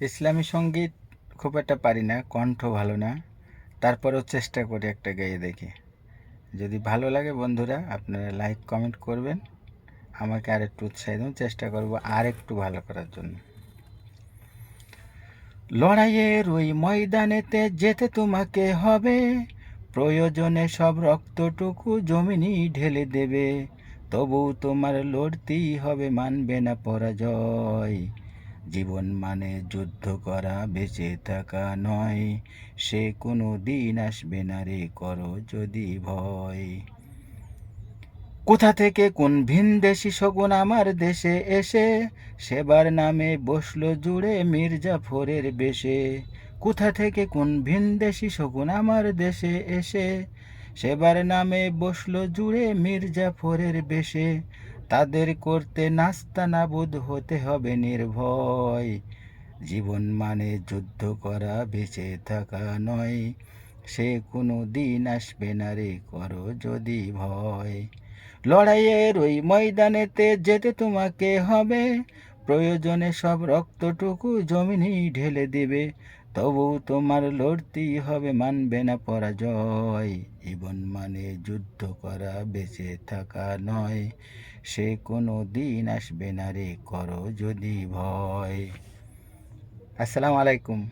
ইসলামী সঙ্গীত খুব একটা পারি না, কণ্ঠ ভালো না। তারপরেও চেষ্টা করি একটা গেয়ে দেখি। যদি ভালো লাগে বন্ধুরা আপনারা লাইক কমেন্ট করবেন, আমাকে আরেকটু উৎসাহ দেবেন, চেষ্টা করব আর একটু ভালো করার জন্য। লড়াইয়ের ওই ময়দানেতে যেতে তোমাকে হবে, প্রয়োজনে সব রক্তটুকু জমিনই ঢেলে দেবে। তবু তোমার লড়তেই হবে, মানবে না পরাজয়। জীবন মানে যুদ্ধ করা, বেঁচে থাকা নয়। সে কোনো দিন আসবে না রে, করো যদি ভয়। কোথা থেকে কোন ভিনদেশি শকুন আমার দেশে এসে সেবার নামে বসলো জুড়ে মির্জাফরের বেশে। কোথা থেকে কোন ভিনদেশি শকুন আমার দেশে এসে সেবার নামে বসলো জুড়ে মির্জাফরের বেশে। তাদের করতে নাস্তা নাবুদ হতে হবে নির্ভয়। জীবন মানে যুদ্ধ করা, বেঁচে থাকা নয়। সে কোনো দিন আসবে না রে, করো যদি ভয়। লড়াইয়ের ওই ময়দানেতে যেতে তোমাকে হবে, প্রয়োজনে সব রক্তটুকু জমিনই ঢেলে দেবে। তবু তোমার লড়তেই হবে, মানবে না পরাজয়। জীবন মানে যুদ্ধ করা, বেঁচে থাকা নয়। সে কোনো দিন আসবে না রে, করো যদি ভয়। আসসালামু আলাইকুম।